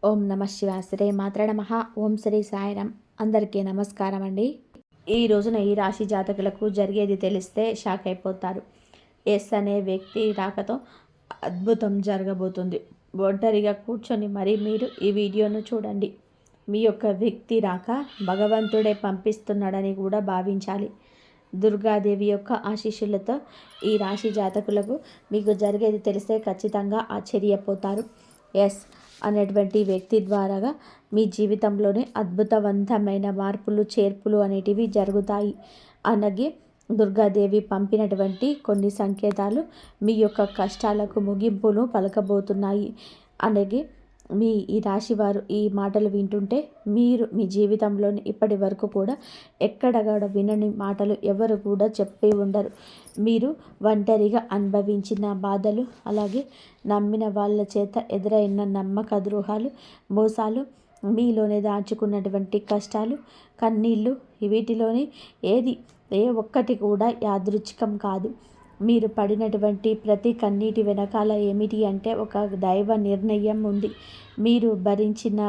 ఓం నమ శివాయ. శ్రీ మాత్ర నమః. ఓం శ్రీ సాయిరాం. అందరికీ నమస్కారం అండి. ఈ రోజున ఈ రాశి జాతకులకు జరిగేది తెలిస్తే షాక్ అయిపోతారు. ఎస్ అనే వ్యక్తి రాకతో అద్భుతం జరగబోతుంది. ఒంటరిగా కూర్చొని మరి మీరు ఈ వీడియోను చూడండి. మీ యొక్క వ్యక్తి రాక భగవంతుడే పంపిస్తున్నాడని కూడా భావించాలి. దుర్గాదేవి యొక్క ఆశీస్సులతో ఈ రాశి జాతకులకు మీకు జరిగేది తెలిస్తే ఖచ్చితంగా ఆశ్చర్యపోతారు. ఎస్ అనేటువంటి వ్యక్తి ద్వారాగా మీ జీవితంలోనే అద్భుతవంతమైన మార్పులు చేర్పులు అనేటివి జరుగుతాయి. అలాగే దుర్గాదేవి పంపినటువంటి కొన్ని సంకేతాలు మీ యొక్క కష్టాలకు ముగింపును పలకబోతున్నాయి. అలాగే ఈ రాశివారు ఈ మాటలు వింటుంటే మీరు మీ జీవితంలోని ఇప్పటి వరకు కూడా ఎక్కడ కూడా వినని మాటలు ఎవరు కూడా చెప్పి ఉండరు. మీరు ఒంటరిగా అనుభవించిన బాధలు, అలాగే నమ్మిన వాళ్ళ చేత ఎదురైన నమ్మక ద్రోహాలు, మోసాలు, మీలోనే దాచుకున్నటువంటి కష్టాలు, కన్నీళ్ళు, వీటిలోని ఏ ఒక్కటి కూడా యాదృచ్ఛికం కాదు. మీరు పడినటువంటి ప్రతి కన్నీటి వెనకాల ఏమిటి అంటే ఒక దైవ నిర్ణయం ఉంది. మీరు భరించిన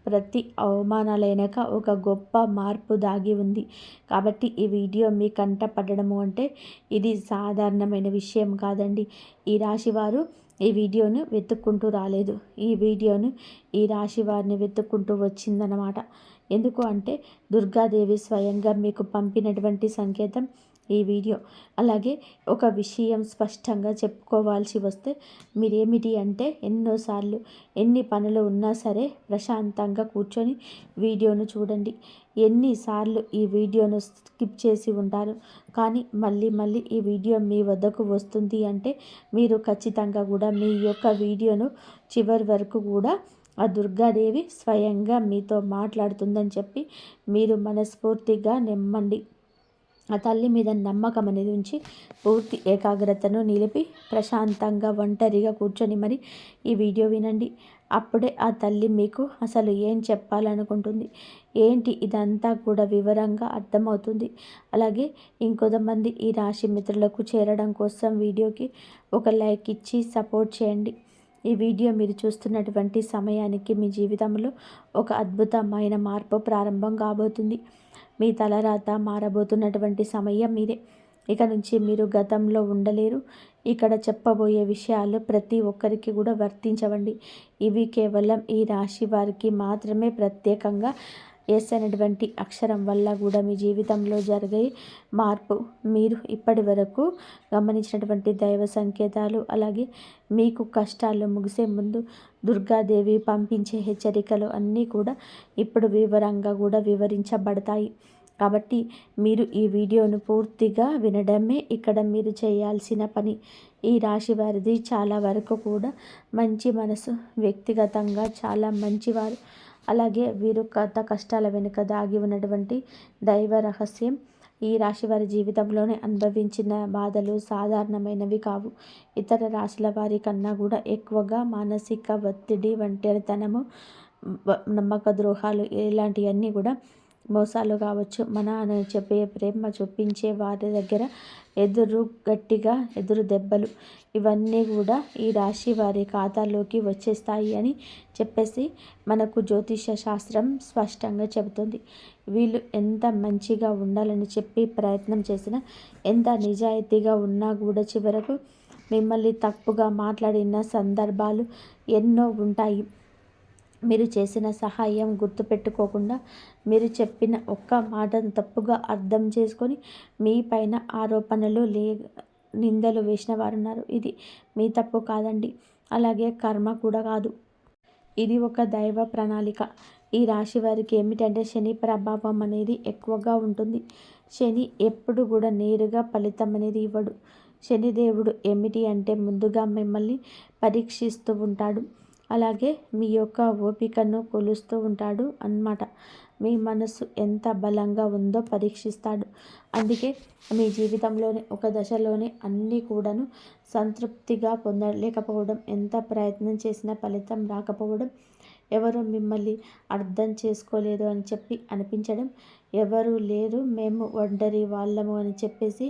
ప్రతి అవమానాల వెనక ఒక గొప్ప మార్పు దాగి ఉంది. కాబట్టి ఈ వీడియో మీ కంట పడడము అంటే ఇది సాధారణమైన విషయం కాదండి. ఈ రాశి వారు ఈ వీడియోను వెతుక్కుంటూ రాలేదు. ఈ వీడియోను ఈ రాశి వారిని వెతుక్కుంటూ వచ్చిందనమాట. ఎందుకు అంటే దుర్గాదేవి స్వయంగా మీకు పంపినటువంటి సంకేతం ఈ వీడియో. అలాగే ఒక విషయం స్పష్టంగా చెప్పుకోవాల్సి వస్తే మీరేమిటి అంటే ఎన్నోసార్లు ఎన్ని పనులు ఉన్నా సరే ప్రశాంతంగా కూర్చొని వీడియోను చూడండి. ఎన్నిసార్లు ఈ వీడియోను స్కిప్ చేసి ఉంటారు, కానీ మళ్ళీ ఈ వీడియో మీ వద్దకు వస్తుంది అంటే మీరు ఖచ్చితంగా కూడా మీ యొక్క వీడియోను చివరి వరకు కూడా ఆ దుర్గాదేవి స్వయంగా మీతో మాట్లాడుతుందని చెప్పి మీరు మనస్ఫూర్తిగా నమ్మండి. ఆ తల్లి మీద నమ్మకం అనేది ఉంచి పూర్తి ఏకాగ్రతను నిలిపి ప్రశాంతంగా ఒంటరిగా కూర్చొని మరి ఈ వీడియో వినండి. అప్పుడే ఆ తల్లి మీకు అసలు ఏం చెప్పాలనుకుంటుంది ఏంటి ఇదంతా కూడా వివరంగా అర్థమవుతుంది. అలాగే ఇంకొంతమంది ఈ రాశి మిత్రులకు చేరడం కోసం వీడియోకి ఒక లైక్ ఇచ్చి సపోర్ట్ చేయండి. ఈ వీడియో మీరు చూస్తున్నటువంటి సమయానికి మీ జీవితంలో ఒక అద్భుతమైన మార్పు ప్రారంభం కాబోతుంది. మీ తలరాత మారబోతున్నటువంటి సమయం మీరే. ఇక నుంచి మీరు గతంలో ఉండలేరు. ఇక్కడ చెప్పబోయే విషయాలు ప్రతి ఒక్కరికి కూడా వర్తించవండి. ఇవి కేవలం ఈ రాశి వారికి మాత్రమే ప్రత్యేకంగా ఎస్ అనేటువంటి అక్షరం వల్ల కూడా మీ జీవితంలో జరిగే మార్పు, మీరు ఇప్పటి వరకు గమనించినటువంటి దైవ సంకేతాలు, అలాగే మీకు కష్టాలు ముగిసే ముందు దుర్గాదేవి పంపించే హెచ్చరికలు అన్నీ కూడా ఇప్పుడు వివరంగా కూడా వివరించబడతాయి. కాబట్టి మీరు ఈ వీడియోను పూర్తిగా వినడమే ఇక్కడ మీరు చేయాల్సిన పని. ఈ రాశి వారిది చాలా వరకు కూడా మంచి మనసు, వ్యక్తిగతంగా చాలా మంచివారు. అలాగే వీరు కష్టాల వెనుక దాగి ఉన్నటువంటి దైవ రహస్యం. ఈ రాశి వారి జీవితంలోనే అనుభవించిన బాధలు సాధారణమైనవి కావు. ఇతర రాశుల వారి కన్నా కూడా ఎక్కువగా మానసిక ఒత్తిడి, ఒంటరితనము, నమ్మక ద్రోహాలు ఇలాంటివన్నీ కూడా మోసాలు కావచ్చు, మన అని చెప్పే ప్రేమ చూపించే వారి దగ్గర గట్టిగా ఎదురు దెబ్బలు, ఇవన్నీ కూడా ఈ రాశి వారి ఖాతాలోకి వచ్చేస్తాయి అని చెప్పేసి మనకు జ్యోతిష శాస్త్రం స్పష్టంగా చెబుతుంది. వీళ్ళు ఎంత మంచిగా ఉండాలని చెప్పి ప్రయత్నం చేసినా, ఎంత నిజాయితీగా ఉన్నా కూడా చివరకు మిమ్మల్ని తప్పుగా మాట్లాడిన సందర్భాలు ఎన్నో ఉంటాయి. మీరు చేసిన సహాయం గుర్తుపెట్టుకోకుండా మీరు చెప్పిన ఒక్క మాటను తప్పుగా అర్థం చేసుకొని మీ పైన ఆరోపణలు నిందలు వేసిన వారు ఉన్నారు. ఇది మీ తప్పు కాదండి. అలాగే కర్మ కూడా కాదు. ఇది ఒక దైవ ప్రణాళిక. ఈ రాశి వారికి ఏమిటంటే శని ప్రభావం అనేది ఎక్కువగా ఉంటుంది. శని ఎప్పుడు కూడా నేరుగా ఫలితం అనేది ఇవ్వడు. శనిదేవుడు ఏమిటి అంటే ముందుగా మిమ్మల్ని పరీక్షిస్తూ ఉంటాడు. అలాగే మీ యొక్క ఓపికను కొలుస్తూ ఉంటాడు అన్నమాట. మీ మనసు ఎంత బలంగా ఉందో పరీక్షిస్తాడు. అందుకే మీ జీవితంలోని ఒక దశలోనే అన్నీ కూడాను సంతృప్తిగా పొందలేకపోవడం, ఎంత ప్రయత్నం చేసినా ఫలితం రాకపోవడం, ఎవరు మిమ్మల్ని అర్థం చేసుకోలేదు అని చెప్పి అనిపించడం, ఎవరు లేరు మేము ఒంటరి వాళ్ళము అని చెప్పేసి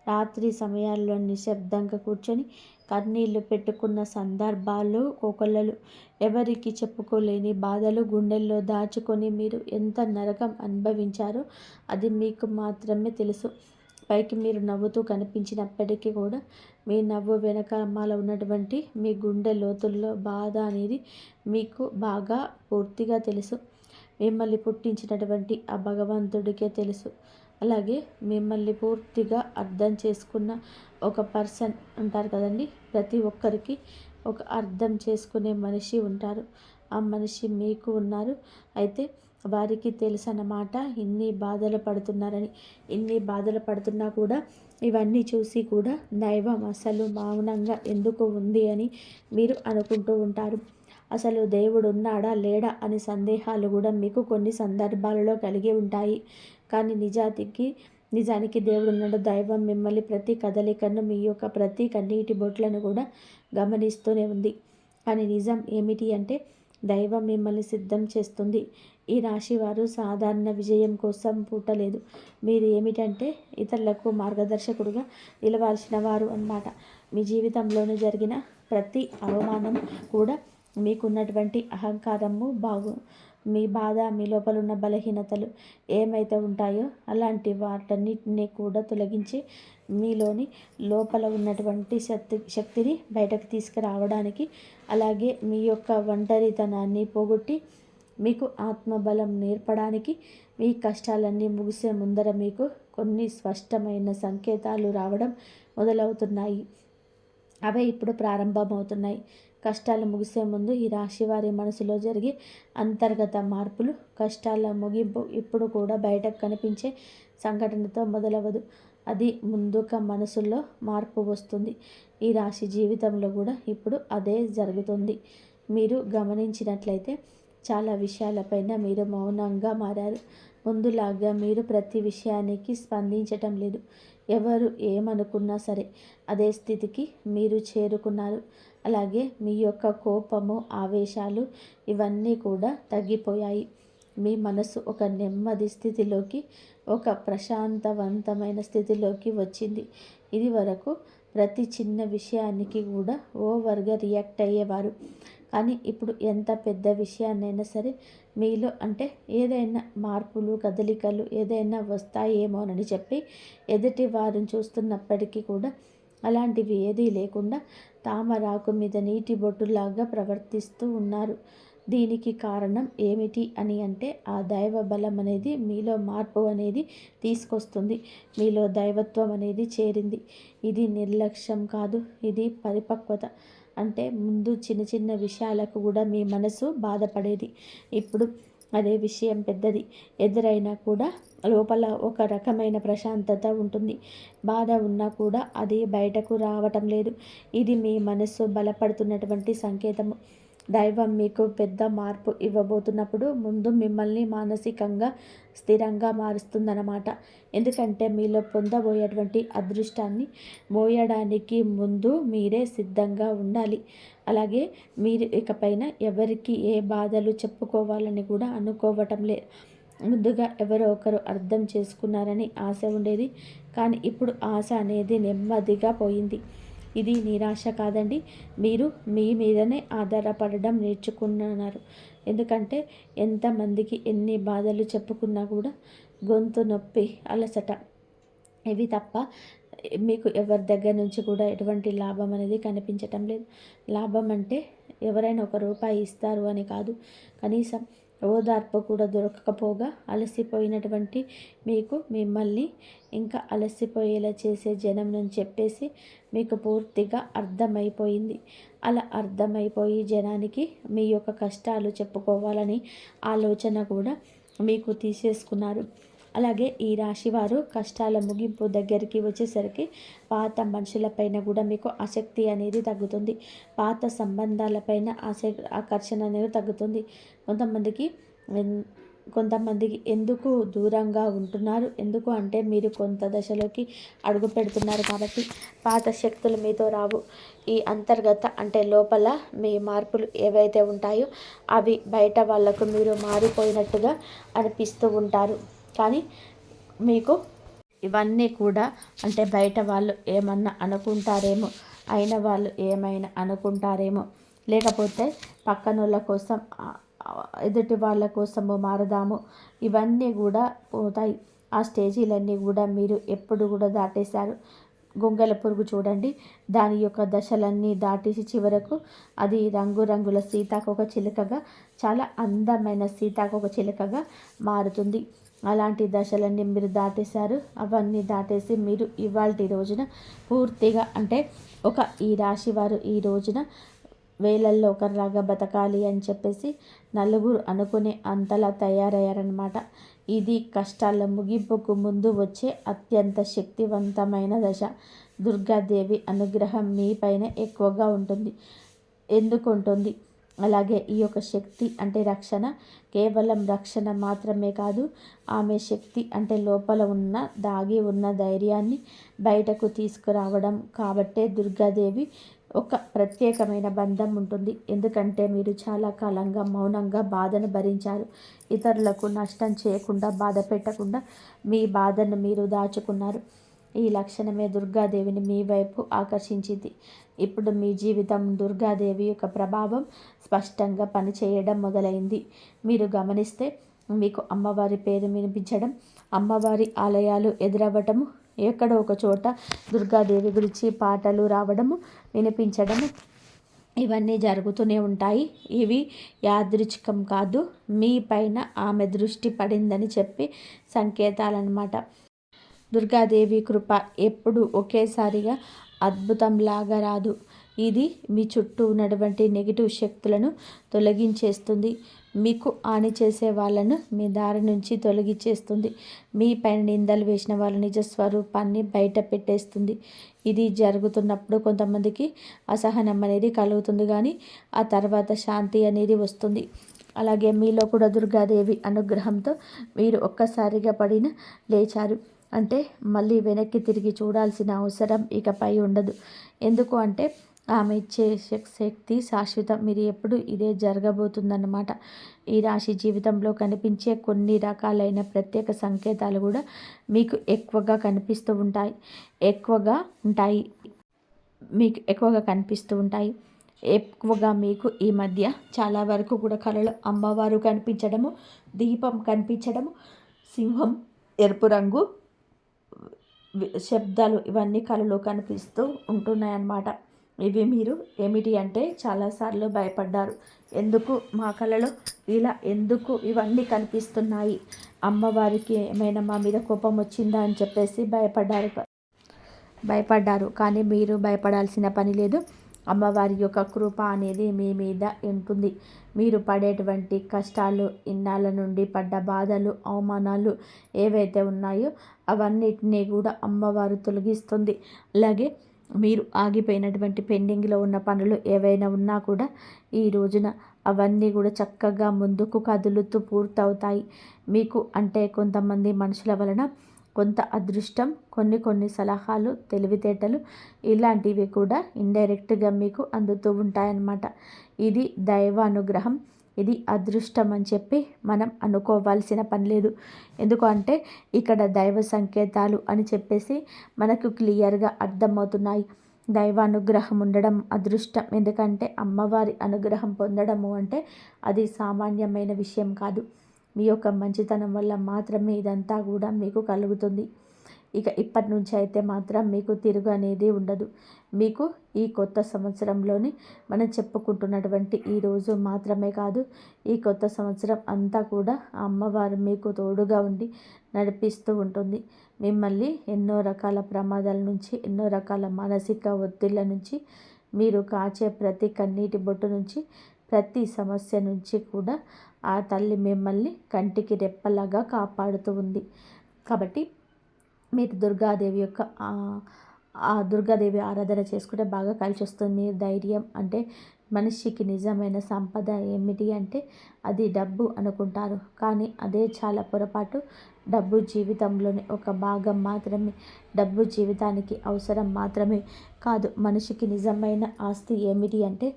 రాత్రి సమయాల్లో నిశ్శబ్దంగా కూర్చొని కన్నీళ్లు పెట్టుకున్న సందర్భాలు కోకొల్లలు. ఎవరికి చెప్పుకోలేని బాధలు గుండెల్లో దాచుకొని మీరు ఎంత నరకం అనుభవించారో అది మీకు మాత్రమే తెలుసు. పైకి మీరు నవ్వుతూ కనిపించినప్పటికీ కూడా మీ నవ్వు వెనకాల ఉన్నటువంటి మీ గుండె లోతుల్లో బాధ అనేది మీకు బాగా పూర్తిగా తెలుసు. మిమ్మల్ని పుట్టించినటువంటి ఆ భగవంతుడికే తెలుసు. అలాగే మిమ్మల్ని పూర్తిగా అర్థం చేసుకున్న ఒక పర్సన్ ఉంటారు కదండి. ప్రతి ఒక్కరికి ఒక అర్థం చేసుకునే మనిషి ఉంటారు. ఆ మనిషి మీకు ఉన్నారు. అయితే వారికి తెలుసు అన్నమాట ఇన్ని బాధలు పడుతున్నారని. ఇన్ని బాధలు పడుతున్నా కూడా ఇవన్నీ చూసి కూడా దైవం అసలు మౌనంగా ఎందుకు ఉంది అని మీరు అనుకుంటూ ఉంటారు. అసలు దేవుడు ఉన్నాడా లేడా అని సందేహాలు కూడా మీకు కొన్ని సందర్భాలలో కలిగి ఉంటాయి. కానీ నిజానికి దేవుడు ఉన్నాడు. దైవం మిమ్మల్ని ప్రతి కదలికను మీ యొక్క ప్రతి కన్నీటి బొట్లను కూడా గమనిస్తూనే ఉంది. కానీ నిజం ఏమిటి అంటే దైవం మిమ్మల్ని సిద్ధం చేస్తుంది. ఈ రాశి వారు సాధారణ విజయం కోసం పుట్టలేదు. మీరు ఏమిటంటే ఇతరులకు మార్గదర్శకుడుగా నిలవాల్సిన వారు అన్నమాట. మీ జీవితంలోనూ జరిగిన ప్రతి అవమానం కూడా మీకున్నటువంటి అహంకారము మీ బాధ, మీ లోపల ఉన్న బలహీనతలు ఏమైతే ఉంటాయో అలాంటి వాటన్నిటిని కూడా తొలగించి మీలోని లోపల ఉన్నటువంటి శక్తిని బయటకు తీసుకురావడానికి, అలాగే మీ యొక్క ఒంటరితనాన్ని పోగొట్టి మీకు ఆత్మబలం నేర్పడానికి, మీ కష్టాలన్నీ ముగిసే ముందర మీకు కొన్ని స్పష్టమైన సంకేతాలు రావడం మొదలవుతున్నాయి. అవే ఇప్పుడు ప్రారంభమవుతున్నాయి. కష్టాలు ముగిసే ముందు ఈ రాశి వారి మనసులో జరిగే అంతర్గత మార్పులు, కష్టాల ముగింపు ఇప్పుడు కూడా బయటకు కనిపించే సంఘటనతో మొదలవదు. అది ముందుగా మనసులో మార్పు వస్తుంది. ఈ రాశి జీవితంలో కూడా ఇప్పుడు అదే జరుగుతుంది. మీరు గమనించినట్లయితే చాలా విషయాలపైన మీరు మౌనంగా మారారు. ముందులాగా మీరు ప్రతి విషయానికి స్పందించటం లేదు. ఎవరు ఏమనుకున్నా సరే అదే స్థితికి మీరు చేరుకున్నారు. అలాగే మీ యొక్క కోపము, ఆవేశాలు ఇవన్నీ కూడా తగ్గిపోయాయి. మీ మనసు ఒక నెమ్మది స్థితిలోకి, ఒక ప్రశాంతవంతమైన స్థితిలోకి వచ్చింది. ఇది వరకు ప్రతి చిన్న విషయానికి కూడా ఓవర్గా రియాక్ట్ అయ్యేవారు. కానీ ఇప్పుడు ఎంత పెద్ద విషయాన్నైనా సరే మీలో అంటే ఏదైనా మార్పులు, కదలికలు ఏదైనా వస్తాయేమోనని చెప్పి ఎదుటి వారిని చూస్తున్నప్పటికీ కూడా అలాంటివి ఏదీ లేకుండా తామరాకు మీద నీటి బొట్టులాగా ప్రవర్తిస్తూ ఉన్నారు. దీనికి కారణం ఏమిటి అని అంటే ఆ దైవ బలం అనేది మీలో మార్పు అనేది తీసుకొస్తుంది. మీలో దైవత్వం అనేది చేరింది. ఇది నిర్లక్ష్యం కాదు, ఇది పరిపక్వత. అంటే ముందు చిన్న చిన్న విషయాలకు కూడా మీ మనసు బాధపడేది. ఇప్పుడు అదే విషయం పెద్దది ఎదురైనా కూడా లోపల ఒక రకమైన ప్రశాంతత ఉంటుంది. బాధ ఉన్నా కూడా అది బయటకు రావటం లేదు. ఇది మీ మనసు బలపడుతున్నటువంటి సంకేతము. దైవం మీకు పెద్ద మార్పు ఇవ్వబోతున్నప్పుడు ముందు మిమ్మల్ని మానసికంగా స్థిరంగా మారుస్తుందన్నమాట. ఎందుకంటే మీలో పొందబోయేటువంటి అదృష్టాన్ని మోయడానికి ముందు మీరే సిద్ధంగా ఉండాలి. అలాగే మీరు ఇకపైన ఎవరికి ఏ బాధలు చెప్పుకోవాలని కూడా అనుకోవటం లేదు. ముందుగా ఎవరో ఒకరు అర్థం చేసుకున్నారని ఆశ ఉండేది. కానీ ఇప్పుడు ఆశ అనేది నెమ్మదిగా పోయింది. ఇది నిరాశ కాదండి. మీరు మీ మీదనే ఆధారపడడం నేర్చుకున్నారు. ఎందుకంటే ఎంతమందికి ఎన్ని బాధలు చెప్పుకున్నా కూడా గొంతు నొప్పి, అలసట ఇవి తప్ప మీకు ఎవరి దగ్గర నుంచి కూడా ఎటువంటి లాభం అనేది కనిపించటం లేదు. లాభం అంటే ఎవరైనా ఒక రూపాయి ఇస్తారు అని కాదు. కనీసం ఓదార్పు కూడా దొరకకపోగా అలసిపోయినటువంటి మీకు మిమ్మల్ని ఇంకా అలసిపోయేలా చేసే జనం నుంచి చెప్పేసి మీకు పూర్తిగా అర్థమైపోయింది. అలా అర్థమైపోయి జనానికి మీ యొక్క కష్టాలు చెప్పుకోవాలని ఆలోచన కూడా మీకు తీసేసుకున్నారు. అలాగే ఈ రాశివారు కష్టాల ముగింపు దగ్గరికి వచ్చేసరికి పాత మనుషులపైన కూడా మీకు ఆసక్తి అనేది తగ్గుతుంది. పాత సంబంధాలపైన ఆకర్షణ అనేది తగ్గుతుంది. కొంతమందికి ఎందుకు దూరంగా ఉంటున్నారు, ఎందుకు అంటే మీరు కొంత దశలోకి అడుగు పెడుతున్నారు కాబట్టి పాత శక్తులు మీతో రావు. ఈ అంతర్గత అంటే లోపల మీ మార్పులు ఏవైతే ఉంటాయో అవి బయట వాళ్లకు మీరు మారిపోయినట్టుగా అనిపిస్తూ ఉంటారు. కానీ మీకు ఇవన్నీ కూడా అంటే బయట వాళ్ళు ఏమన్నా అనుకుంటారేమో అయిన వాళ్ళు ఏమైనా అనుకుంటారేమో, లేకపోతే పక్కనోళ్ళ కోసం ఎదుటి వాళ్ళ కోసము మారదాము, ఇవన్నీ కూడా పోతాయి. ఆ స్టేజీలన్నీ కూడా మీరు ఎప్పుడు కూడా దాటేశారు. గొంగళ పురుగు చూడండి, దాని యొక్క దశలన్నీ దాటేసి చివరకు అది రంగురంగుల సీతాకోక చిలుకగా, చాలా అందమైన సీతాకోక చిలుకగా మారుతుంది. అలాంటి దశలన్నీ మీరు దాటేశారు. అవన్నీ దాటేసి మీరు ఇవాల్టి రోజున పూర్తిగా అంటే ఈ రాశి వారు ఈ రోజున వేలల్లో ఒకరిలాగా బతకాలి అని చెప్పేసి నలుగురు అనుకునే అంతలా తయారయ్యారనమాట. ఇది కష్టాల ముగింపుకు ముందు వచ్చే అత్యంత శక్తివంతమైన దశ. దుర్గాదేవి అనుగ్రహం మీ పైన ఎక్కువగా ఉంటుంది. ఎందుకు ఉంటుంది? అలాగే ఈ యొక్క శక్తి అంటే రక్షణ, కేవలం రక్షణ మాత్రమే కాదు, ఆమె శక్తి అంటే లోపల ఉన్న దాగి ఉన్న ధైర్యాన్ని బయటకు తీసుకురావడం. కాబట్టే దుర్గాదేవి ఒక ప్రత్యేకమైన బంధం ఉంటుంది. ఎందుకంటే మీరు చాలా కాలంగా మౌనంగా బాధను భరించారు. ఇతరులకు నష్టం చేయకుండా, బాధ పెట్టకుండా మీ బాధను మీరు దాచుకున్నారు. ఈ లక్షణమే దుర్గాదేవిని మీ వైపు ఆకర్షించింది. ఇప్పుడు మీ జీవితం దుర్గాదేవి యొక్క ప్రభావం స్పష్టంగా పనిచేయడం మొదలైంది. మీరు గమనిస్తే మీకు అమ్మవారి పేరు వినిపించడం, అమ్మవారి ఆలయాలు ఎదురవ్వటము, ఎక్కడో ఒక చోట దుర్గాదేవి గురించి పాటలు రావడము, వినిపించడము, ఇవన్నీ జరుగుతూనే ఉంటాయి. ఇవి యాదృచ్ఛికం కాదు, మీ పైన ఆమె దృష్టి పడిందని చెప్పి సంకేతాలన్నమాట. దుర్గాదేవి కృప ఎప్పుడు ఒకేసారిగా అద్భుతంలాగా రాదు. ఇది మీ చుట్టూ ఉన్నటువంటి నెగిటివ్ శక్తులను తొలగించేస్తుంది. మీకు హాని చేసే వాళ్ళను మీ దారి నుంచి తొలగించేస్తుంది. మీ పైన నిందలు వేసిన వాళ్ళ నిజ స్వరూపాన్ని బయట పెట్టేస్తుంది. ఇది జరుగుతున్నప్పుడు కొంతమందికి అసహనం అనేది కలుగుతుంది, కానీ ఆ తర్వాత శాంతి అనేది వస్తుంది. అలాగే మీలో కూడా దుర్గాదేవి అనుగ్రహంతో మీరు ఒక్కసారిగా పడిన లేచారు అంటే మళ్ళీ వెనక్కి తిరిగి చూడాల్సిన అవసరం ఇకపై ఉండదు. ఎందుకు అంటే ఆమె ఇచ్చే శక్తి శాశ్వతం. మీరు ఎప్పుడు ఇదే జరగబోతుందన్నమాట. ఈ రాశి జీవితంలో కనిపించే కొన్ని రకాలైన ప్రత్యేక సంకేతాలు కూడా మీకు ఎక్కువగా కనిపిస్తూ ఉంటాయి. మీకు ఎక్కువగా కనిపిస్తూ ఉంటాయి. ఎక్కువగా మీకు ఈ మధ్య చాలా వరకు కూడా కళలో అమ్మవారు కనిపించడము, దీపం కనిపించడము, సింహం, ఎరుపు రంగు శబ్దాలు, ఇవన్నీ కళలో కనిపిస్తూ ఉంటున్నాయన్నమాట. ఇవి మీరు ఏమిటి అంటే చాలాసార్లు భయపడ్డారు. ఎందుకు మా కళలో ఇలా ఎందుకు ఇవన్నీ కనిపిస్తున్నాయి, అమ్మవారికి ఏమైనా మా మీద కోపం వచ్చిందా అని చెప్పేసి భయపడ్డారు. కానీ మీరు భయపడాల్సిన పని లేదు. అమ్మవారి యొక్క కృప అనేది మీ మీద ఉంటుంది. మీరు పడేటువంటి కష్టాలు, ఇన్నాళ్ళ నుండి పడ్డ బాధలు, అవమానాలు ఏవైతే ఉన్నాయో అవన్నిటినీ కూడా అమ్మవారు తొలగిస్తుంది. అలాగే మీరు ఆగిపోయినటువంటి పెండింగ్లో ఉన్న పనులు ఏవైనా ఉన్నా కూడా ఈ రోజున అవన్నీ కూడా చక్కగా ముందుకు కదులుతూ పూర్తవుతాయి. మీకు అంటే కొంతమంది మనుషుల వలన కొంత అదృష్టం, కొన్ని సలహాలు, తెలివితేటలు, ఇలాంటివి కూడా ఇండైరెక్ట్గా మీకు అందుతూ ఉంటాయన్నమాట. ఇది దైవ అనుగ్రహం, ఇది అదృష్టం అని చెప్పి మనం అనుకోవాల్సిన పని లేదు. ఎందుకు అంటే ఇక్కడ దైవ సంకేతాలు అని చెప్పేసి మనకు క్లియర్గా అర్థమవుతున్నాయి. దైవ అనుగ్రహం ఉండడం అదృష్టం. ఎందుకంటే అమ్మవారి అనుగ్రహం పొందడము అంటే అది సామాన్యమైన విషయం కాదు. మీ యొక్క మంచితనం వల్ల మాత్రమే ఇదంతా కూడా మీకు కలుగుతుంది. ఇక ఇప్పటి నుంచి అయితే మాత్రం మీకు తిరుగు అనేది ఉండదు. మీకు ఈ కొత్త సంవత్సరంలోని మనం చెప్పుకుంటున్నటువంటి ఈ రోజు మాత్రమే కాదు, ఈ కొత్త సంవత్సరం అంతా కూడా అమ్మవారు మీకు తోడుగా ఉండి నడిపిస్తూ ఉంటుంది. మిమ్మల్ని ఎన్నో రకాల ప్రమాదాల నుంచి, ఎన్నో రకాల మానసిక ఒత్తిళ్ళ నుంచి, మీరు కాచే ప్రతి కన్నీటి బొట్టు నుంచి, ప్రతి సమస్య నుంచి కూడా ఆ తల్లి మిమ్మల్ని కంటికి రెప్పలాగా కాపాడుతూ ఉంది. కాబట్టి మీరు దుర్గాదేవి ఆరాధన చేసుకుంటే బాగా కలిసి వస్తుంది. మీరు ధైర్యం అంటే మనిషికి నిజమైన సంపద ఏమిటి అంటే అది డబ్బు అనుకుంటారు, కానీ అదే చాలా పొరపాటు. డబ్బు జీవితంలోని ఒక భాగం మాత్రమే. డబ్బు జీవితానికి అవసరం మాత్రమే కాదు. మనిషికి నిజమైన ఆస్తి ఏమిటి అంటే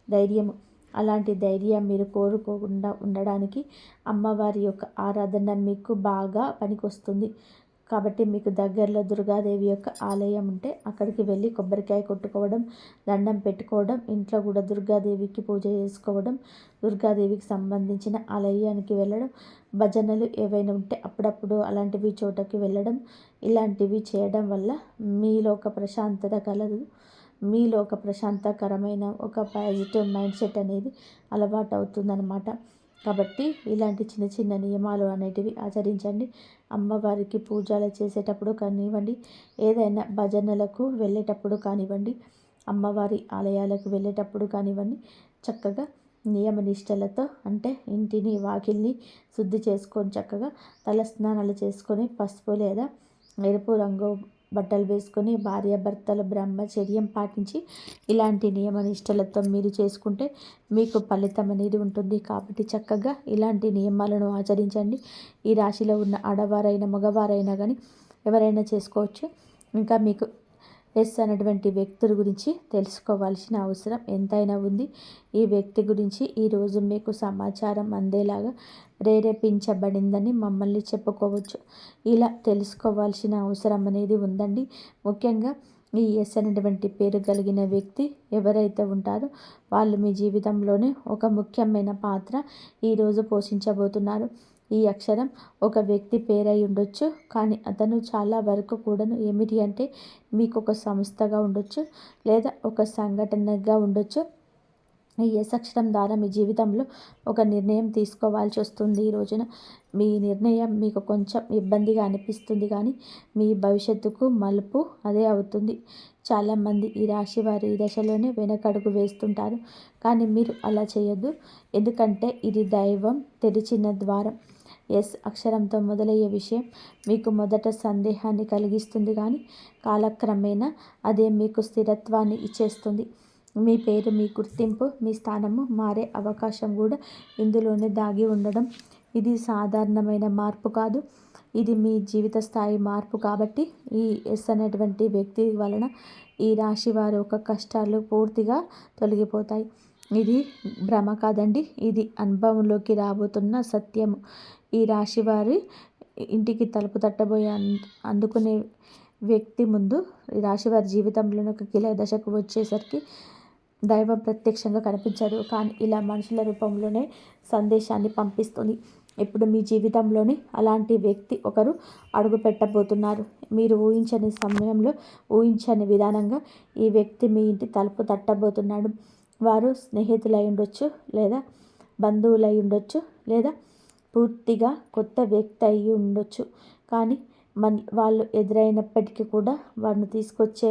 ధైర్యము. అలాంటి ధైర్యం మీరు కోరుకోకుండా ఉండడానికి అమ్మవారి యొక్క ఆరాధన మీకు బాగా పనికొస్తుంది. కాబట్టి మీకు దగ్గరలో దుర్గాదేవి యొక్క ఆలయం ఉంటే అక్కడికి వెళ్ళి కొబ్బరికాయ కొట్టుకోవడం, దండం పెట్టుకోవడం, ఇంట్లో కూడా దుర్గాదేవికి పూజ చేసుకోవడం, దుర్గాదేవికి సంబంధించిన ఆలయానికి వెళ్ళడం, భజనలు ఏవైనా ఉంటే అప్పుడప్పుడు అలాంటివి చోటకి వెళ్ళడం, ఇలాంటివి చేయడం వల్ల మీలో ఒక ప్రశాంతత కలదు. మీలో ఒక ప్రశాంతకరమైన ఒక పాజిటివ్ మైండ్ సెట్ అనేది అలవాటు అవుతుందన్నమాట. కాబట్టి ఇలాంటి చిన్న చిన్న నియమాలు అనేటివి ఆచరించండి. అమ్మవారికి పూజలు చేసేటప్పుడు కానివ్వండి, ఏదైనా భజనలకు వెళ్ళేటప్పుడు కానివ్వండి, అమ్మవారి ఆలయాలకు వెళ్ళేటప్పుడు కానివ్వండి, చక్కగా నియమ నిష్టలతో అంటే ఇంటిని వాకిల్ని శుద్ధి చేసుకొని చక్కగా తల స్నానాలు చేసుకొని పసుపు లేదా ఎరుపు రంగు బట్టలు వేసుకొని భార్యాభర్తల బ్రహ్మచర్యం పాటించి ఇలాంటి నియమ నిష్టలతో మీరు చేసుకుంటే మీకు ఫలితం అనేది ఉంటుంది. కాబట్టి చక్కగా ఇలాంటి నియమాలను ఆచరించండి. ఈ రాశిలో ఉన్న ఆడవారైనా మగవారైనా కానీ ఎవరైనా చేసుకోవచ్చు. ఇంకా మీకు ఎస్ అనేటువంటి వ్యక్తుల గురించి తెలుసుకోవాల్సిన అవసరం ఎంతైనా ఉంది. ఈ వ్యక్తి గురించి ఈరోజు మీకు సమాచారం అందేలాగా ప్రేరేపించబడిందని మమ్మల్ని చెప్పుకోవచ్చు. ఇలా తెలుసుకోవాల్సిన అవసరం అనేది ఉందండి. ముఖ్యంగా ఈ ఎస్ అనేటువంటి పేరు కలిగిన వ్యక్తి ఎవరైతే ఉంటారో వాళ్ళు మీ జీవితంలోనే ఒక ముఖ్యమైన పాత్ర ఈరోజు పోషించబోతున్నారు. ఈ అక్షరం ఒక వ్యక్తి పేరై ఉండొచ్చు, కానీ అతను చాలా వరకు కూడాను ఏమిటి అంటే మీకు ఒక సంస్థగా ఉండొచ్చు లేదా ఒక సంఘటనగా ఉండొచ్చు. ఈ ఎస్ అక్షరం ద్వారా మీ జీవితంలో ఒక నిర్ణయం తీసుకోవాల్సి వస్తుంది. ఈ రోజున మీ నిర్ణయం మీకు కొంచెం ఇబ్బందిగా అనిపిస్తుంది, కానీ మీ భవిష్యత్తుకు మలుపు అదే అవుతుంది. చాలామంది ఈ రాశి వారు ఈ దశలోనే వెనకడుగు వేస్తుంటారు, కానీ మీరు అలా చేయొద్దు. ఎందుకంటే ఇది దైవం తెరిచిన ద్వారం. ఎస్ అక్షరంతో మొదలయ్యే విషయం మీకు మొదట సందేహాన్ని కలిగిస్తుంది, కానీ కాలక్రమేణా అదే మీకు స్థిరత్వాన్ని ఇచ్చేస్తుంది. మీ పేరు, మీ గుర్తింపు, మీ స్థానము మారే అవకాశం కూడా ఇందులోనే దాగి ఉండడం. ఇది సాధారణమైన మార్పు కాదు, ఇది మీ జీవిత స్థాయి మార్పు. కాబట్టి ఈ ఎస్ అనేటువంటి వ్యక్తి వలన ఈ రాశి వారి యొక్క కష్టాలు పూర్తిగా తొలగిపోతాయి. ఇది భ్రమ కాదండి, ఇది అనుభవంలోకి రాబోతున్న సత్యము. ఈ రాశి వారి ఇంటికి తలుపు తట్టబోయే అందుకునే వ్యక్తి ముందు ఈ రాశి వారి జీవితంలోని ఒక కీలక దశకు వచ్చేసరికి దైవం ప్రత్యక్షంగా కనిపించదు, కానీ ఇలా మనుషుల రూపంలోనే సందేశాన్ని పంపిస్తుంది. ఇప్పుడు మీ జీవితంలోని అలాంటి వ్యక్తి ఒకరు అడుగు పెట్టబోతున్నారు. మీరు ఊహించని సమయంలో, ఊహించని విధానంగా ఈ వ్యక్తి మీ ఇంటి తలుపు తట్టబోతున్నాడు. వారు స్నేహితులై ఉండొచ్చు, లేదా బంధువులై ఉండొచ్చు, లేదా పూర్తిగా కొత్త వ్యక్తి అయి ఉండొచ్చు. కానీ వాళ్ళు ఎదురైనప్పటికీ కూడా వారిని తీసుకొచ్చే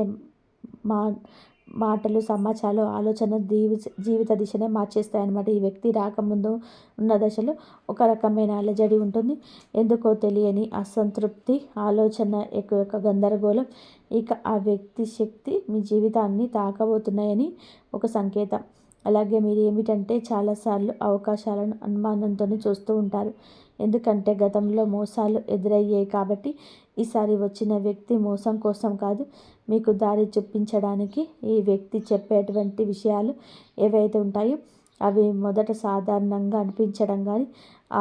మా మాటలు, సమాచారాలు, ఆలోచన జీవిత దిశనే మార్చేస్తాయన్నమాట. ఈ వ్యక్తి రాకముందు ఉన్న దశలో ఒక రకమైన అలజడి ఉంటుంది, ఎందుకో తెలియని అసంతృప్తి, ఆలోచన యొక్క గందరగోళం. ఇక ఆ వ్యక్తి శక్తి మీ జీవితాన్ని తాకబోతున్నాయని ఒక సంకేతం. అలాగే మీరు ఏమిటంటే చాలాసార్లు అవకాశాలను అనుమానంతోనే చూస్తూ ఉంటారు, ఎందుకంటే గతంలో మోసాలు ఎదురయ్యాయి. కాబట్టి ఈసారి వచ్చిన వ్యక్తి మోసం కోసం కాదు, మీకు దారి చూపించడానికి ఈ వ్యక్తి చెప్పేటువంటి విషయాలు ఏవైతే ఉంటాయో అవి మొదట సాధారణంగా అనిపించడం, కానీ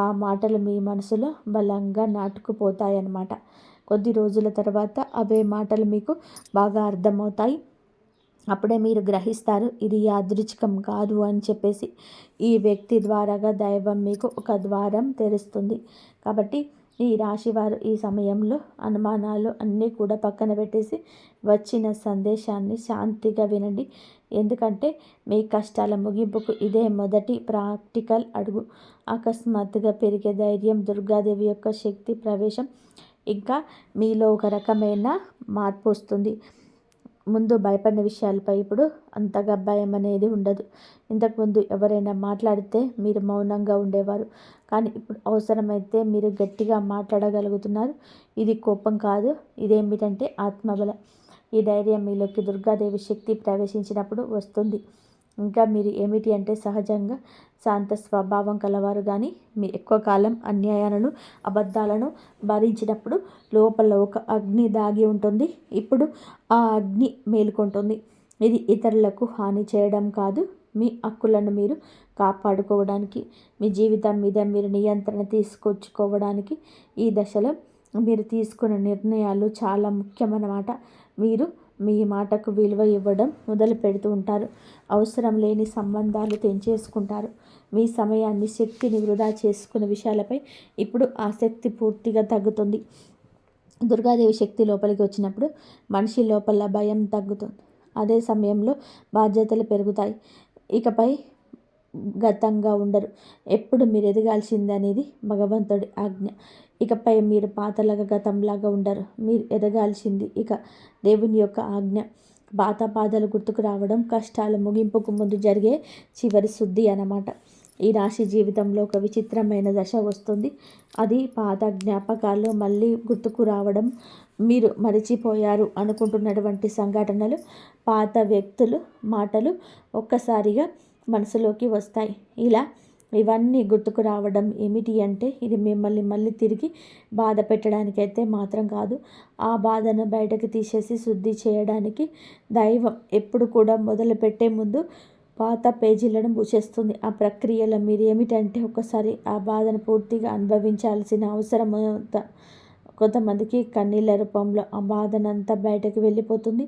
ఆ మాటలు మీ మనసులో బలంగా నాటుకుపోతాయన్నమాట. కొద్ది రోజుల తర్వాత అవే మాటలు మీకు బాగా అర్థమవుతాయి. అప్పుడే మీరు గ్రహిస్తారు ఇది యాదృచ్ఛికం కాదు అని చెప్పేసి. ఈ వ్యక్తి ద్వారాగా దైవం మీకు ఒక ద్వారం తెరుస్తుంది. కాబట్టి ఈ రాశివారు ఈ సమయంలో అనుమానాలు అన్నీ కూడా పక్కన పెట్టేసి వచ్చిన సందేశాన్ని శాంతిగా వినండి. ఎందుకంటే మీ కష్టాల ముగింపుకు ఇదే మొదటి ప్రాక్టికల్ అడుగు. అకస్మాత్తుగా పెరిగే ధైర్యం, దుర్గాదేవి యొక్క శక్తి ప్రవేశం ఇంకా మీలో ఒక రకమైన మార్పు వస్తుంది. ముందు భయపడిన విషయాలపై ఇప్పుడు అంతగా భయం అనేది ఉండదు. ఇంతకుముందు ఎవరైనా మాట్లాడితే మీరు మౌనంగా ఉండేవారు, కానీ ఇప్పుడు అవసరమైతే మీరు గట్టిగా మాట్లాడగలుగుతున్నారు. ఇది కోపం కాదు, ఇదేమిటంటే ఆత్మబలం. ఈ ధైర్యం మీలోకి దుర్గాదేవి శక్తి ప్రవేశించినప్పుడు వస్తుంది. ఇంకా మీరు ఏమిటి అంటే సహజంగా శాంత స్వభావం కలవారు, కానీ మీ ఎక్కువ కాలం అన్యాయాలను, అబద్ధాలను భరించినప్పుడు లోపల ఒక అగ్ని దాగి ఉంటుంది. ఇప్పుడు ఆ అగ్ని మేలుకుంటుంది. ఇది ఇతరులకు హాని చేయడం కాదు, మీ హక్కులను మీరు కాపాడుకోవడానికి, మీ జీవితం మీద మీరు నియంత్రణ తీసుకొచ్చుకోవడానికి ఈ దశలో మీరు తీసుకున్న నిర్ణయాలు చాలా ముఖ్యమన్నమాట. మీరు మీ మాటకు విలువ ఇవ్వడం మొదలు పెడుతూ ఉంటారు. అవసరం లేని సంబంధాలు తెంచేసుకుంటారు. మీ సమయాన్ని, శక్తిని వృధా చేసుకునే విషయాలపై ఇప్పుడు ఆసక్తి పూర్తిగా తగ్గుతుంది. దుర్గాదేవి శక్తి లోపలికి వచ్చినప్పుడు మనిషి లోపల భయం తగ్గుతుంది. అదే సమయంలో బాధ్యతలు పెరుగుతాయి. ఇకపై గతంగా ఉండరు. ఎప్పుడు మీరు ఎదగాల్సింది అనేది భగవంతుడి ఆజ్ఞ. ఇకపై మీరు పాతలాగా గతంలాగా ఉండరు. మీరు ఎదగాల్సింది ఇక దేవుని యొక్క ఆజ్ఞ. పాత బాధలు గుర్తుకు రావడం కష్టాల ముగింపుకు ముందు జరిగే చివరి శుద్ధి అన్నమాట. ఈ రాశి జీవితంలో ఒక విచిత్రమైన దశ వస్తుంది. అది పాత జ్ఞాపకాలు మళ్ళీ గుర్తుకు రావడం, మీరు మరిచిపోయారు అనుకుంటున్నటువంటి సంఘటనలు, పాత వ్యక్తులు, మాటలు ఒక్కసారిగా మనసులోకి వస్తాయి. ఇవన్నీ గుర్తుకు రావడం ఏమిటి అంటే, ఇది మిమ్మల్ని మళ్ళీ తిరిగి బాధ పెట్టడానికైతే మాత్రం కాదు. ఆ బాధను బయటకు తీసేసి శుద్ధి చేయడానికి దైవం ఎప్పుడు కూడా మొదలుపెట్టే ముందు పాత పేజీలను మూసేస్తుంది. ఆ ప్రక్రియలో మీరు ఏమిటంటే, ఒకసారి ఆ బాధను పూర్తిగా అనుభవించాల్సిన అవసరం కొంతమందికి కన్నీళ్ళ రూపంలో ఆ బాధనంతా బయటకు వెళ్ళిపోతుంది.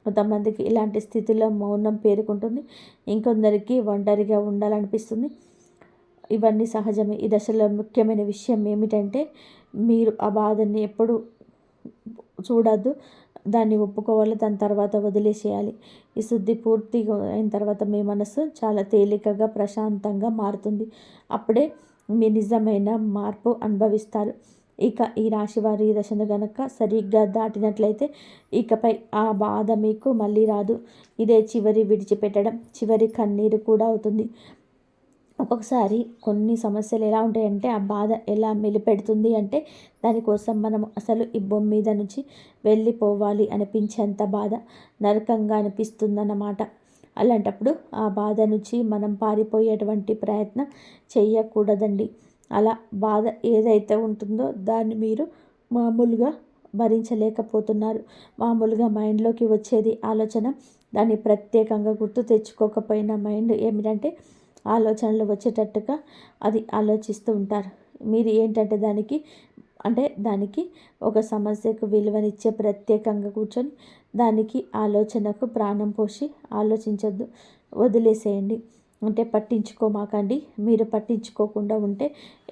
కొంతమందికి ఇలాంటి స్థితిలో మౌనం పేరుకుంటుంది. ఇంకొందరికి ఒంటరిగా ఉండాలనిపిస్తుంది. ఇవన్నీ సహజమే. ఈ దశలో ముఖ్యమైన విషయం ఏమిటంటే, మీరు ఆ బాధని ఎప్పుడు చూడద్దు. దాన్ని ఒప్పుకోవాలి. దాని తర్వాత వదిలేసేయాలి. ఈ శుద్ధి పూర్తిగా అయిన తర్వాత మీ మనసు చాలా తేలికగా, ప్రశాంతంగా మారుతుంది. అప్పుడే మీ నిజమైన మార్పు అనుభవిస్తారు. ఇక ఈ రాశి వారి ఈ దశను గనక సరిగ్గా దాటినట్లయితే ఇకపై ఆ బాధ మీకు మళ్ళీ రాదు. ఇదే చివరి విడిచిపెట్టడం, చివరి కన్నీరు కూడా అవుతుంది. ఒక్కొక్కసారి కొన్ని సమస్యలు ఎలా ఉంటాయంటే, ఆ బాధ ఎలా మెలిపెడుతుంది అంటే, దానికోసం మనం అసలు ఈ భూమి మీద నుంచి వెళ్ళిపోవాలి అనిపించేంత బాధ నరకంగా అనిపిస్తుందన్నమాట. అలాంటప్పుడు ఆ బాధ నుంచి మనం పారిపోయేటువంటి ప్రయత్నం చేయకూడదండి. అలా బాధ ఏదైతే ఉంటుందో దాన్ని మీరు మామూలుగా భరించలేకపోతున్నారు. మామూలుగా మైండ్లోకి వచ్చేది ఆలోచన, దాన్ని ప్రత్యేకంగా గుర్తు తెచ్చుకోకపోయినా మైండ్ ఏమిటంటే ఆలోచనలు వచ్చేటట్టుగా అది ఆలోచిస్తూ ఉంటారు. మీరు ఏంటంటే దానికి ఒక సమస్యకు విలువనిచ్చే ప్రత్యేకంగా కూర్చొని దానికి ఆలోచనకు ప్రాణం పోసి ఆలోచించొద్దు, వదిలేసేయండి. అంటే పట్టించుకోమాకండి. మీరు పట్టించుకోకుండా ఉంటే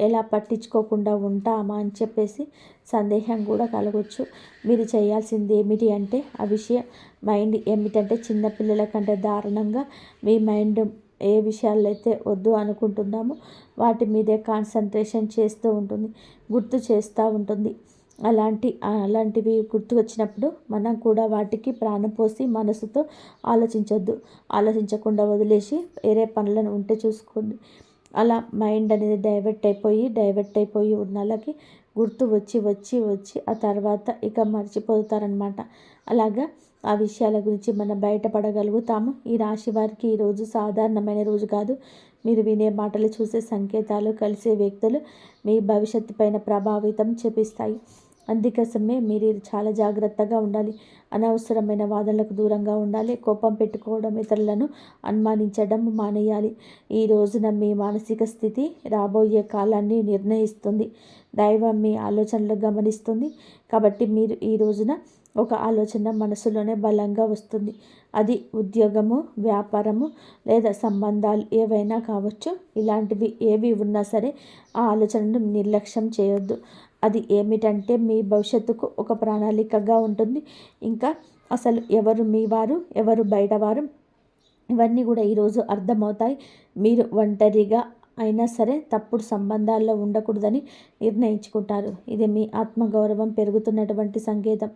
ఎలా పట్టించుకోకుండా ఉంటామా అని చెప్పేసి సందేహం కూడా కలగవచ్చు. మీరు చేయాల్సింది ఏమిటి అంటే, ఆ విషయం మైండ్ ఏమిటంటే చిన్నపిల్లల కంటే దారుణంగా మీ మైండ్ ఏ విషయాల్లో అయితే వద్దు అనుకుంటున్నామో వాటి మీదే కాన్సన్ట్రేషన్ చేస్తూ ఉంటుంది, గుర్తు చేస్తూ ఉంటుంది. అలాంటివి గుర్తు వచ్చినప్పుడు మనం కూడా వాటికి ప్రాణం పోసి మనసుతో ఆలోచించొద్దు. ఆలోచించకుండా వదిలేసి వేరే పనులను ఉంటే చూసుకోండి. అలా మైండ్ అనేది డైవర్ట్ అయిపోయి ఉన్నళ్ళకి గుర్తు వచ్చి ఆ తర్వాత ఇక మర్చిపోతారనమాట. అలాగా ఆ విషయాల గురించి మనం బయటపడగలుగుతాము. ఈ రాశి వారికి ఈరోజు సాధారణమైన రోజు కాదు. మీరు వినే మాటలు, చూసే సంకేతాలు, కలిసే వ్యక్తులు మీ భవిష్యత్తు పైన ప్రభావితం చూపిస్తాయి. అందుకోసమే మీరు చాలా జాగ్రత్తగా ఉండాలి. అనవసరమైన వాదనలకు దూరంగా ఉండాలి. కోపం పెట్టుకోవడం, ఇతరులను అనుమానించడం మానేయాలి. ఈ రోజున మీ మానసిక స్థితి రాబోయే కాలాన్ని నిర్ణయిస్తుంది. దైవం మీ ఆలోచనలు గమనిస్తుంది. కాబట్టి మీరు ఈ రోజున ఒక ఆలోచన మనసులోనే బలంగా వస్తుంది. అది ఉద్యోగము, వ్యాపారము లేదా సంబంధాలు ఏవైనా కావచ్చు. ఇలాంటివి ఏవి ఉన్నా సరే ఆ ఆలోచనను నిర్లక్ష్యం చేయొద్దు. అది ఏమిటంటే మీ భవిష్యత్తుకు ఒక ప్రణాళికగా ఉంటుంది. ఇంకా అసలు ఎవరు మీ వారు, ఎవరు బయటవారు, ఇవన్నీ కూడా ఈరోజు అర్థమవుతాయి. మీరు ఒంటరిగా అయినా సరే తప్పుడు సంబంధాల్లో ఉండకూడదని నిర్ణయించుకుంటారు. ఇది మీ ఆత్మగౌరవం పెరుగుతున్నటువంటి సంకేతం.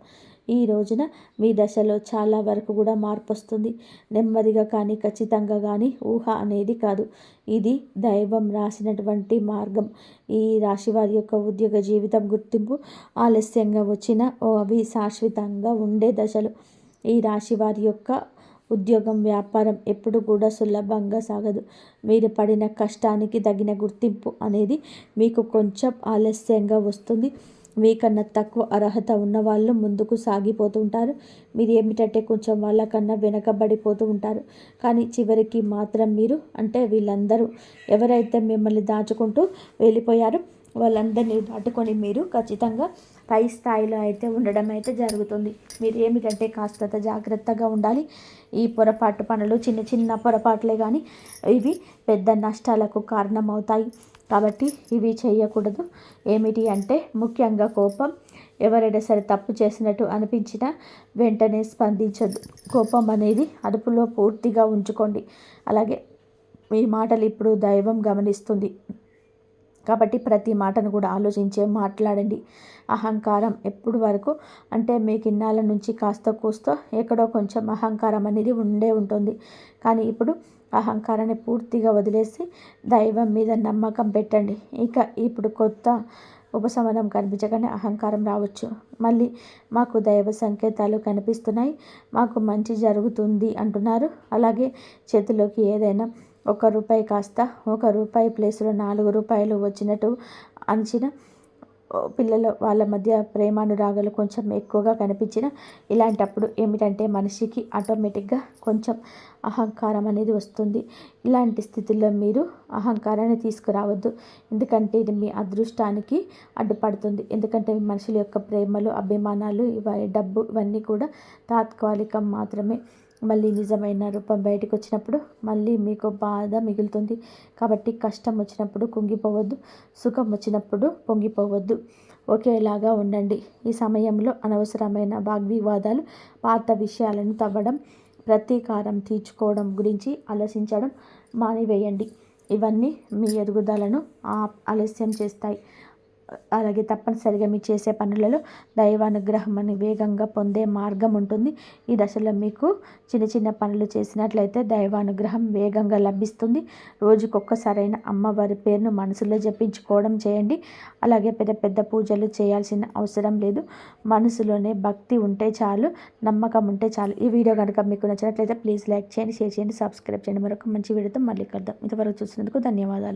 ఈ రోజున మీ దశలో చాలా వరకు కూడా మార్పు వస్తుంది. నెమ్మదిగా కానీ ఖచ్చితంగా కానీ ఊహ అనేది కాదు. ఇది దైవం రాసినటువంటి మార్గం. ఈ రాశి వారి యొక్క ఉద్యోగ జీవితం గుర్తింపు ఆలస్యంగా వచ్చిన అవి శాశ్వతంగా ఉండే దశలు. ఈ రాశి వారి యొక్క ఉద్యోగం, వ్యాపారం ఎప్పుడు కూడా సులభంగా సాగదు. మీరు పడిన కష్టానికి తగిన గుర్తింపు అనేది మీకు కొంచెం ఆలస్యంగా వస్తుంది. మీకన్నా తక్కువ అర్హత ఉన్న వాళ్ళు ముందుకు సాగిపోతూ ఉంటారు. మీరు ఏమిటంటే కొంచెం వాళ్ళకన్నా వెనకబడిపోతూ ఉంటారు. కానీ చివరికి మాత్రం మీరు వీళ్ళందరూ ఎవరైతే మిమ్మల్ని దాచుకుంటూ వెళ్ళిపోయారో వాళ్ళందరినీ దాటుకొని మీరు ఖచ్చితంగా పై స్థాయిలో అయితే ఉండడం అయితే జరుగుతుంది. మీరు ఏమిటంటే కాస్త జాగ్రత్తగా ఉండాలి. ఈ పొరపాటు పనులు చిన్న చిన్న పొరపాట్లే కానీ ఇవి పెద్ద నష్టాలకు కారణమవుతాయి. కాబట్టి ఇవి చేయకూడదు. ఏమిటి అంటే ముఖ్యంగా కోపం. ఎవరైనా సరే తప్పు చేసినట్టు అనిపించినా వెంటనే స్పందించద్దు. కోపం అనేది అదుపులో పూర్తిగా ఉంచుకోండి. అలాగే మీ మాటలు ఇప్పుడు దైవం గమనిస్తుంది కాబట్టి ప్రతి మాటను కూడా ఆలోచించే మాట్లాడండి. అహంకారం ఎప్పుడు వరకు అంటే మీకు ఇన్నాళ్ళ నుంచి కాస్త కూస్తో ఎక్కడో కొంచెం అహంకారం అనేది ఉంటుంది. కానీ ఇప్పుడు అహంకారాన్ని పూర్తిగా వదిలేసి దైవం మీద నమ్మకం పెట్టండి. ఇక ఇప్పుడు కొత్త ఉపశమనం కనిపించగానే అహంకారం రావచ్చు. మళ్ళీ మాకు దైవ సంకేతాలు కనిపిస్తున్నాయి, మాకు మంచి జరుగుతుంది అంటున్నారు. అలాగే చేతిలోకి ఏదైనా ₹1 కాస్త ₹1 ప్లేస్లో ₹4 వచ్చినట్టు అంచిన పిల్లలు వాళ్ళ మధ్య ప్రేమానురాగాలు కొంచెం ఎక్కువగా కనిపించిన ఇలాంటప్పుడు ఏమిటంటే మనిషికి ఆటోమేటిక్గా కొంచెం అహంకారం అనేది వస్తుంది. ఇలాంటి స్థితిలో మీరు అహంకారాన్ని తీసుకురావద్దు. ఎందుకంటే ఇది మీ అదృష్టానికి అడ్డుపడుతుంది. ఎందుకంటే మనుషుల యొక్క ప్రేమలు, అభిమానాలు, డబ్బు ఇవన్నీ కూడా తాత్కాలికం మాత్రమే. మళ్ళీ నిజమైన రూపం బయటకు వచ్చినప్పుడు మళ్ళీ మీకు బాధ మిగులుతుంది. కాబట్టి కష్టం వచ్చినప్పుడు కుంగిపోవద్దు, సుఖం వచ్చినప్పుడు పొంగిపోవద్దు. ఒకేలాగా ఉండండి. ఈ సమయంలో అనవసరమైన వాగ్వివాదాలు, పాత విషయాలను తవ్వడం, ప్రతీకారం తీర్చుకోవడం గురించి ఆలోచించడం మానివేయండి. ఇవన్నీ మీ ఎదుగుదలను ఆలస్యం చేస్తాయి. అలాగే తప్పనిసరిగా మీరు చేసే పనులలో దైవానుగ్రహం అని వేగంగా పొందే మార్గం ఉంటుంది. ఈ దశలో మీకు చిన్న చిన్న పనులు చేసినట్లయితే దైవానుగ్రహం వేగంగా లభిస్తుంది. రోజుకొక్కసారైన అమ్మవారి పేరును మనసులో జపించుకోవడం చేయండి. అలాగే పెద్ద పెద్ద పూజలు చేయాల్సిన అవసరం లేదు. మనసులోనే భక్తి ఉంటే చాలు, నమ్మకం ఉంటే చాలు. ఈ వీడియో కనుక మీకు నచ్చినట్లయితే ప్లీజ్ లైక్ చేయండి, షేర్ చేయండి, సబ్స్క్రైబ్ చేయండి. మరొక మంచి వీడియోతో మళ్ళీ కలుద్దాం. ఇంతవరకు చూసినందుకు ధన్యవాదాలు.